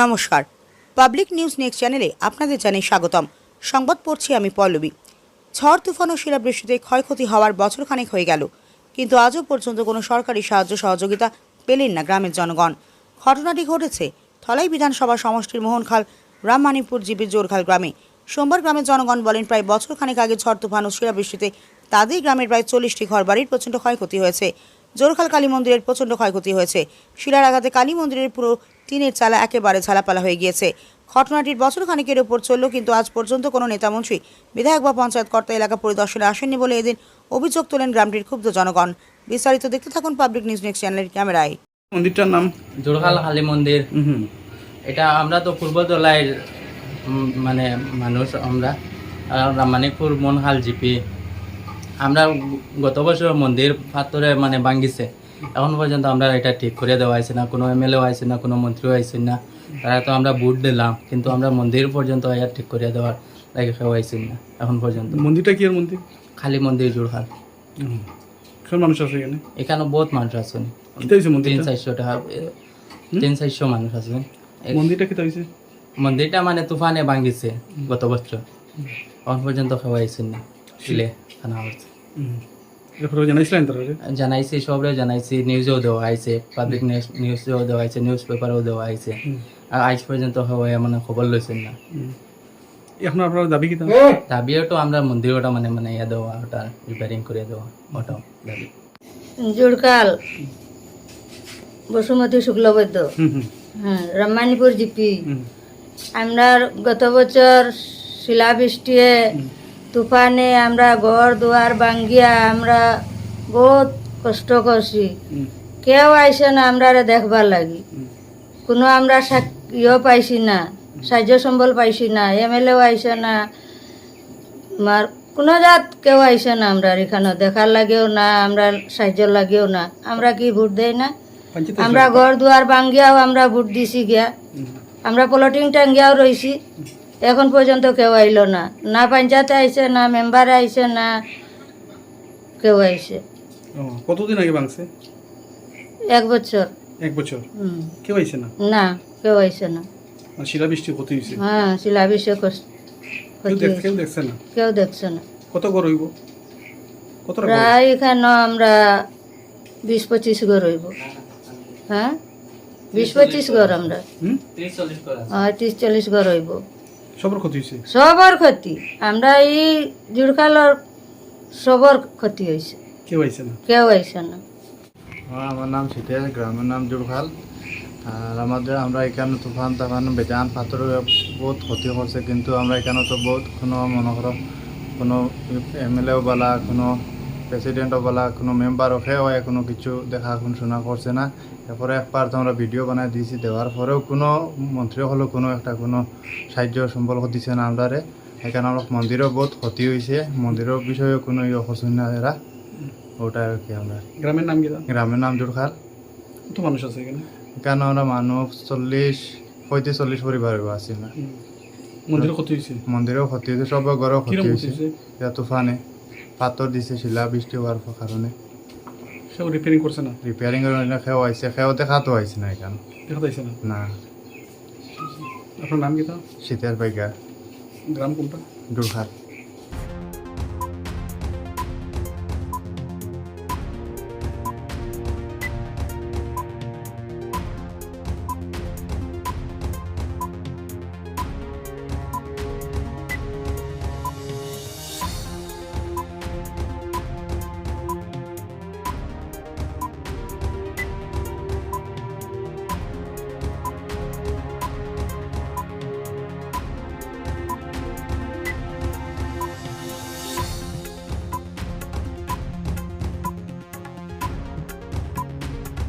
নমস্কার, public news next চ্যানেলে আপনাদের জানাই স্বাগতম। সংবাদ পড়ছি আমি পল্লবী। ঝড় তুফান ও শিলাবৃষ্টিতে ক্ষয়ক্ষতি হওয়ার বছরখানেক হয়ে গেল, কিন্তু আজও পর্যন্ত কোনো সরকারি সাহায্য সহযোগিতা পেলেন না গ্রামের জনগণ। ঘটনাটি ঘটেছে ধলাই বিধানসভা সমষ্টির মোহনখাল রামমানিপুর জিপির জোরখাল গ্রামে। সোমবার গ্রামের জনগণ বলেন, প্রায় বছরখানেক আগে ঝড় তুফান ও শিলাবৃষ্টিতে তাদের গ্রামের প্রায় 40টি ঘরবাড়ির প্রচণ্ড ক্ষয়ক্ষতি হয়েছে। জোরখাল কালী মন্দিরের প্রচণ্ড ক্ষয়ক্ষতি হয়েছে। শিলার আঘাতে কালী মন্দিরের পুরো টিনের চালা একেবারে ঝালাপালা হয়ে গিয়েছে। ঘটনাটির বছরখানেকের ওপর চলল, কিন্তু আজ পর্যন্ত কোনো নেতামন্ত্রী, বিধায়ক বা পঞ্চায়েত কর্তা এলাকা পরিদর্শনে আসেননি বলে এদিন অভিযোগ তোলেন গ্রামটির ক্ষুব্ধ জনগণ। বিস্তারিত দেখতে থাকুন পাবলিক নিউজ নেক্সট চ্যানেলের ক্যামেরায়। মন্দিরটার নাম জোরখাল কালী মন্দির। এটা আমরা তো পূর্বদলাইয়ের মানে মানুষ, আমরা রামমানিকপুর মোহনখাল জিপি। আমরা গত বছর মন্দির পাথরে মানে ভাঙ্গিছে, এখন পর্যন্ত আমরা এটা ঠিক করে দেওয়া হয়েছে না। কোনো এমএলএ আইছে না, কোনো মন্ত্রীও আইছে না। তারা তো আমরা ভোট দিলাম, কিন্তু আমরা মন্দির পর্যন্ত ঠিক করে দেওয়ার লাগে কেউ আইছে না এখন পর্যন্ত। মন্দিরটা কি এর মন্দির? খালি মন্দির জোরখাল। মানুষ আছে এখানে? এখানে বহুত মানুষ আছেন, 300-400 টাকা 300-400 মানুষ আছেন। মন্দিরটা কি হয়েছে? মন্দিরটা মানে তুফানে ভাঙ্গিছে গত বছর, এখন পর্যন্ত কেউ আইছেন না। শিলে থানা হচ্ছে, জানাইছি, সবরে জানাইছি, নিউজেও দেওয়া হয়েছে, পাবলিক নিউজেও দেওয়া হয়েছে, নিউজ পেপারেও দেওয়া হয়েছে, আর আজ পর্যন্ত মানে খবর লইছেন না। এখন আপনার দাবি কি? দাবিও তো আমরা মন্দিরটা মানে মানে ইয়ে দেওয়া, ওটা রিপেয়ারিং করে দেওয়া, ওটাও দাবি। জোরখাল বসুমতী শুক্লবৈদ্য, হ্যাঁ, রামমানিপুর জিপি। আমরা গত বছর শিলাবৃষ্টি তুফানে আমরা ঘর দুয়ার ভাঙ্গিয়া আমরা বহুত কষ্ট করছি। কেউ আইসে না আমরা দেখবার লাগি, কোনো আমরা ইয়ে পাইছি না, সাহায্য সম্বল পাইছি না, এমএলএও আইসে না, কোনো জাত কেউ আইসে না আমরা এখানে দেখার লাগেও না, আমরা সাহায্য লাগেও না। আমরা কি ভোট দেই না? আমরা ঘর দুয়ার ভাঙ্গিয়াও আমরা ভোট দিছি গিয়া, আমরা প্লটিং টাঙ্গিয়াও রয়েছি, এখন পর্যন্ত কেউ আইলো না। না পঞ্চায়েতে আইসে, না মেম্বারে আইসে, না কেউ আইসে। কতদিন আগে ভাঙছে? 1 বছর। 1 বছর কেউ আইসে না? না, কেউ আইসে না। শিলাবৃষ্টি ক্ষতি হয়েছে? হ্যাঁ, শিলাবৃষ্টি কেউ দেখছে না? কেউ দেখছে না। কত ঘর হইব? প্রায় এখানে আমরা 20-25 ঘর হইব। হ্যাঁ, 20-25 ঘর আমরা, 30-40 ঘর হইব। সবার ক্ষতি হয়েছে? সবার ক্ষতি, আমরা এই জুড়খালর সবার ক্ষতি হয়েছে। কেউ আইসে না? কেউ আইসে না। আমার নাম শীতের, গ্রামের নাম জোরখাল। আর আমরা এখানে তুফান বেজান পাথর বহুত ক্ষতি করছে, কিন্তু আমরা এখানে তো বহুত কোনো মনে করো কোনো এমএলএও বলা, কোনো প্রেসিডেন্টও বলা, কোনো মেম্বারও হয় কোনো কিছু দেখা শোনা করছে না। এরপরে একবার তো আমরা ভিডিও বানাই দিয়েছি, দেওয়ার পরেও কোনো মন্ত্রী হলেও কোনো একটা কোনো সাহায্য সম্বল দিচ্ছে না আমরা। এখানে আমরা মন্দিরও বহুত ক্ষতি হয়েছে, মন্দিরের বিষয়ে কোনো হচ্ছেন না এরা, ওটা আর কি। আমরা গ্রামের নাম কি? গ্রামের নাম জোরখাল। কত মানুষ আছে এখানে? এখানে আমরা মানুষ 40-45 পরিবার আছি না। মন্দিরও ক্ষতি হয়েছে? মন্দিরেও ক্ষতি হয়েছে, সব ঘরেও ক্ষতি হয়েছে। এটা তুফানে পাথর দিছে, শিলা বৃষ্টি হওয়ার কারণে। সব রিপেয়ারিং করছে না? রিপেয়ারিং খেও আইছে, খেও দেখাতো আইছে না এখানে, দেখাতে আইছে না? না। আপনার নাম কি? শীতের বাইকা। গ্রাম কোনটা? জোরখাল।